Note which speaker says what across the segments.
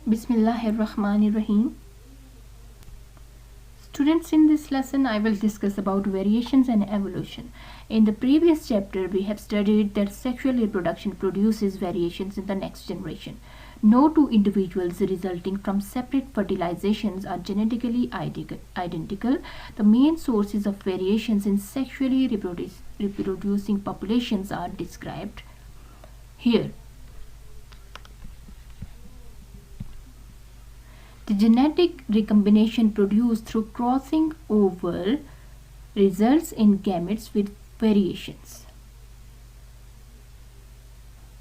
Speaker 1: Bismillahirrahmanirrahim. Students, in this lesson I will discuss about variations and evolution. In the previous chapter we have studied that sexual reproduction produces variations in the next generation. No two individuals resulting from separate fertilizations are genetically identical. The main sources of variations in sexually reproducing populations are described here. The genetic recombination produced through crossing over results in gametes with variations.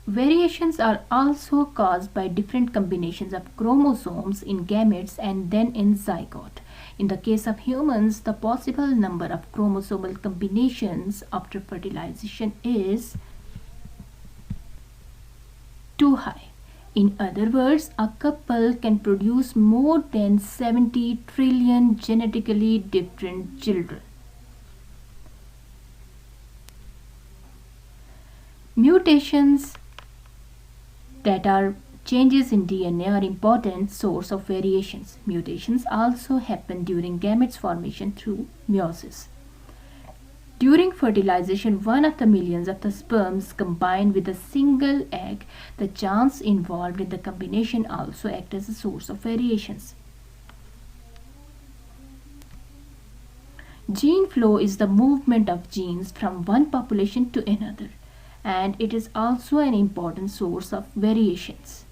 Speaker 1: Variations are also caused by different combinations of chromosomes in gametes and then in zygote. In the case of humans, the possible number of chromosomal combinations after fertilization is too high. In other words, a couple can produce more than 70 trillion genetically different children. Mutations that are changes in DNA are important source of variations. Mutations also happen during gametes formation through meiosis. During fertilization, one of the millions of the sperms combine with a single egg. The genes involved in the combination also act as a source of variations. Gene flow is the movement of genes from one population to another, and it is also an important source of variations.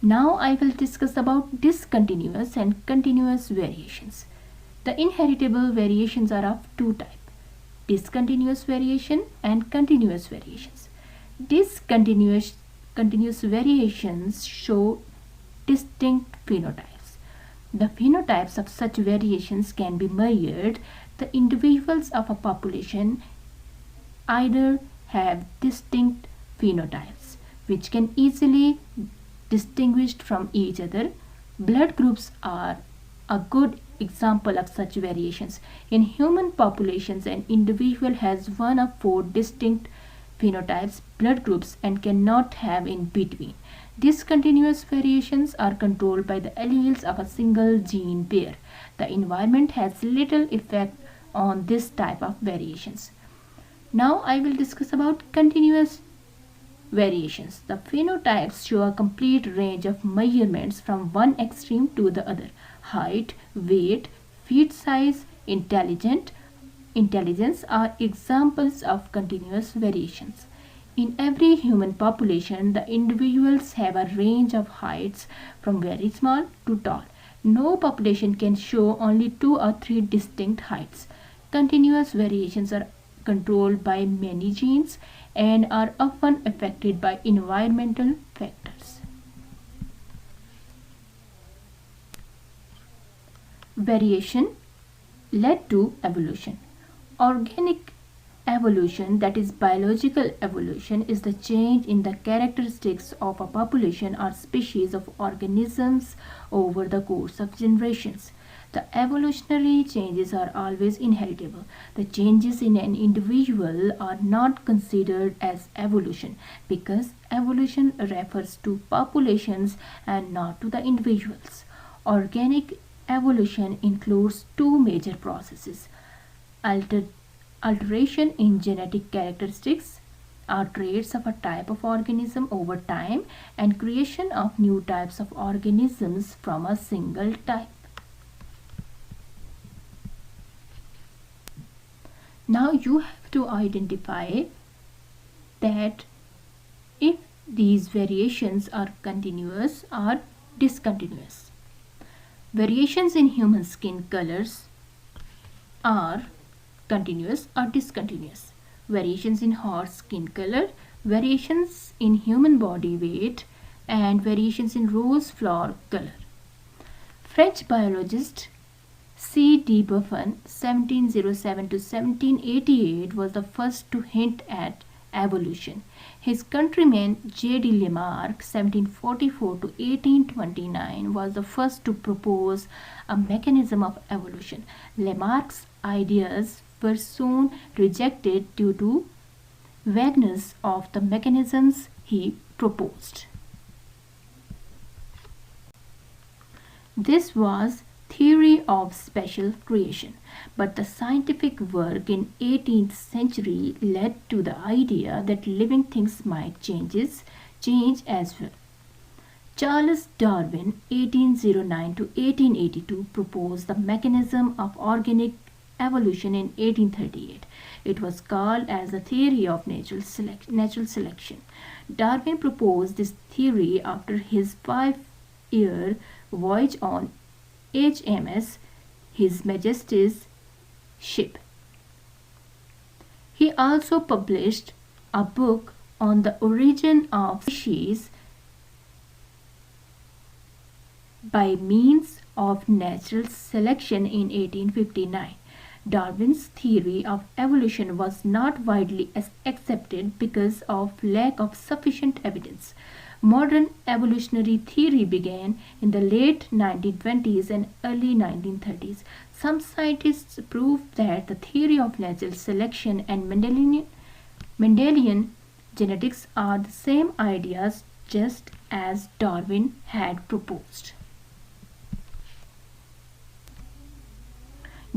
Speaker 1: Now I will discuss about discontinuous and continuous variations. The inheritable variations are of two types: discontinuous variation and continuous variations. Discontinuous variations show distinct phenotypes. The phenotypes of such variations can be measured. The individuals of a population either have distinct phenotypes which can easily distinguished from each other. Blood groups are a good example of such variations. In human populations, an individual has one of four distinct phenotypes, blood groups, and cannot have in between. Discontinuous variations are controlled by the alleles of a single gene pair. The environment has little effect on this type of variations. Now I will discuss about continuous variations. The phenotypes show a complete range of measurements from one extreme to the other. Height, weight, feet size, intelligence are examples of continuous variations. In every human population, the individuals have a range of heights from very small to tall. No population can show only two or three distinct heights. Continuous variations are controlled by many genes and are often affected by environmental factors. Variation led to evolution. Organic evolution, that is biological evolution, is the change in the characteristics of a population or species of organisms over the course of generations. The evolutionary changes are always inheritable. The changes in an individual are not considered as evolution because evolution refers to populations and not to the individuals. Organic evolution includes two major processes: alteration in genetic characteristics or traits of a type of organism over time, and creation of new types of organisms from a single type. Now you have to identify that if these variations are continuous or discontinuous. Variations in human skin colors are continuous or discontinuous. Variations in horse skin color, variations in human body weight, and variations in rose flower color. French biologist C. de Buffon, 1707 to 1788, was the first to hint at evolution. His countryman J. D. Lamarck, 1744 to 1829, was the first to propose a mechanism of evolution. Lamarck's ideas were soon rejected due to vagueness of the mechanisms he proposed. This was theory of special creation, but the scientific work in 18th century led to the idea that living things might change as well. Charles Darwin 1809 to 1882 proposed the mechanism of organic evolution in 1838. It was called as the theory of natural selection. Darwin proposed this theory after his 5-year voyage on HMS His Majesty's ship. He also published a book on the origin of species by means of natural selection in 1859. Darwin's theory of evolution was not widely accepted because of lack of sufficient evidence. Modern evolutionary theory began in the late 1920s and early 1930s. Some scientists proved that the theory of natural selection and Mendelian genetics are the same ideas just as Darwin had proposed.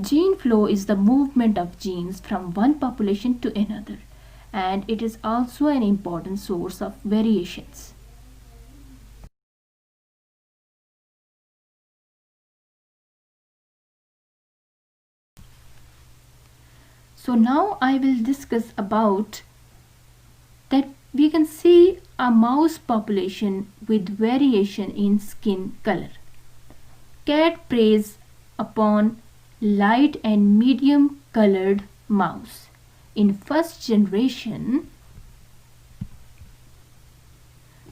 Speaker 1: Gene flow is the movement of genes from one population to another, and it is also an important source of variations. So now I will discuss about that we can see a mouse population with variation in skin color. Cat preys upon light and medium colored mouse. In first generation,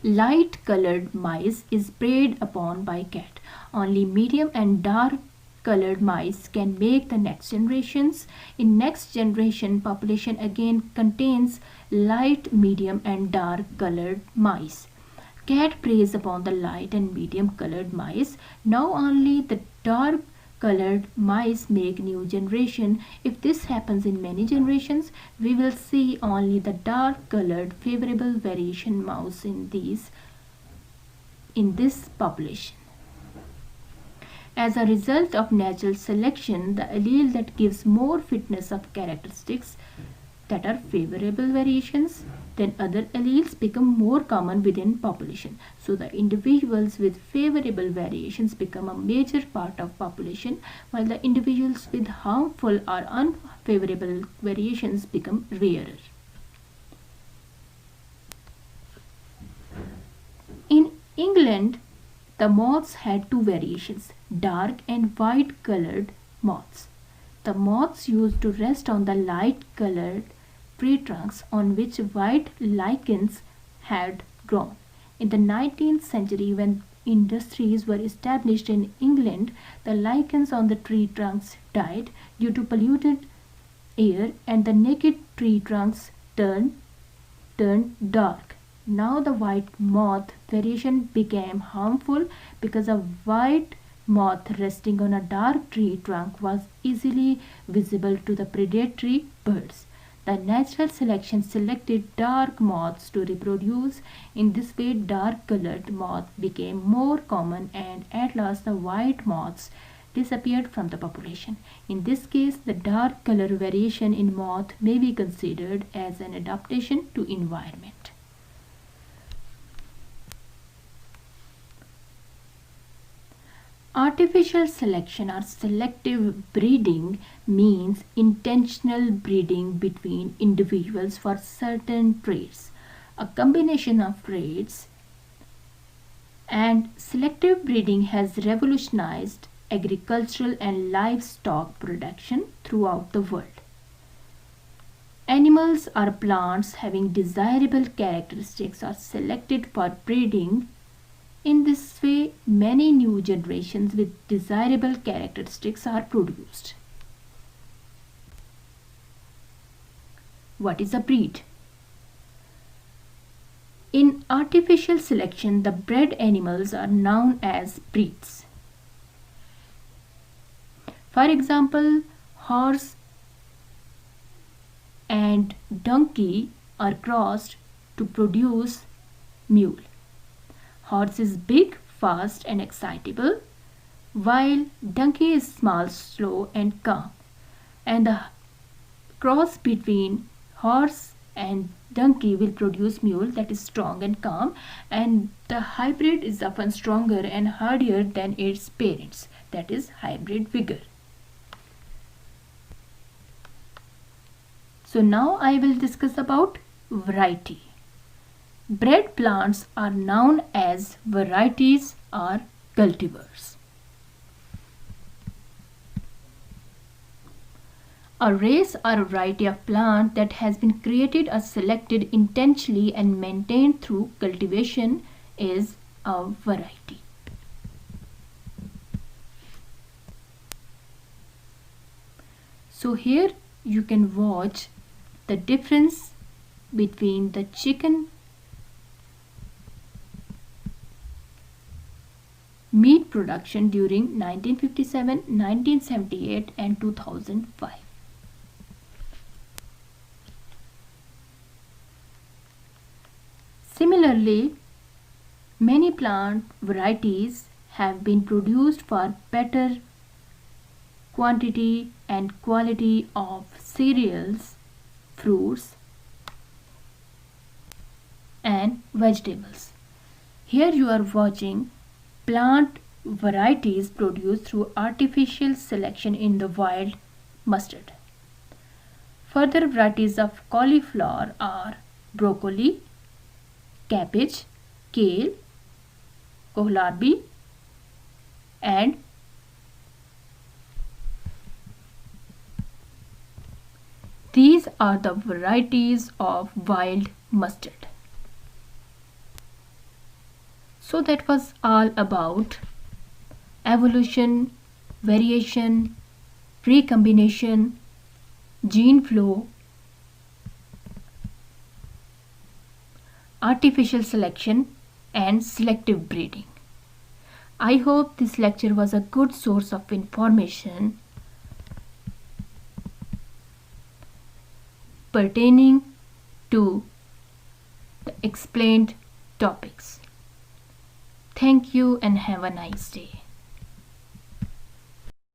Speaker 1: light colored mice is preyed upon by cat. Only medium and dark colored mice can make the next generations. In next generation, population again contains light, medium and dark colored mice. Cat preys upon the light and medium colored mice. Now only the dark colored mice make new generation. If this happens in many generations, we will see only the dark colored favorable variation mouse in this population. As a result of natural selection, the allele that gives more fitness of characteristics that are favorable variations then other alleles become more common within population. So the individuals with favorable variations become a major part of population, while the individuals with harmful or unfavorable variations become rarer. In England, the moths had two variations, dark and white colored moths. The moths used to rest on the light colored tree trunks on which white lichens had grown. In the 19th century, when industries were established in England, the lichens on the tree trunks died due to polluted air and the naked tree trunks turned dark. Now the white moth variation became harmful because a white moth resting on a dark tree trunk was easily visible to the predatory birds. The natural selection selected dark moths to reproduce. In this way, dark colored moth became more common and at last the white moths disappeared from the population. In this case, the dark color variation in moth may be considered as an adaptation to environment. Artificial selection or selective breeding means intentional breeding between individuals for certain traits, a combination of traits, and selective breeding has revolutionized agricultural and livestock production throughout the world. Animals or plants having desirable characteristics are selected for breeding. In this way, many new generations with desirable characteristics are produced. What is a breed? In artificial selection, the bred animals are known as breeds. For example, horse and donkey are crossed to produce mule. Horse is big, fast and excitable. while donkey is small, slow and calm. And the cross between horse and donkey will produce mule that is strong and calm, and the hybrid is often stronger and hardier than its parents, that is hybrid vigor. So now I will discuss about variety. Bread plants are known as varieties or cultivars. A race or a variety of plant that has been created or selected intentionally and maintained through cultivation is a variety. So here you can watch the difference between the chicken meat production during 1957, 1978 and 2005. Similarly, many plant varieties have been produced for better quantity and quality of cereals, fruits and vegetables. Here you are watching plant varieties produced through artificial selection in the wild mustard. Further varieties of cauliflower are broccoli, cabbage, kale, kohlrabi and these are the varieties of wild mustard. So that was all about evolution, variation, recombination, gene flow, artificial selection and selective breeding. I hope this lecture was a good source of information pertaining to the explained topics. Thank you and have a nice day.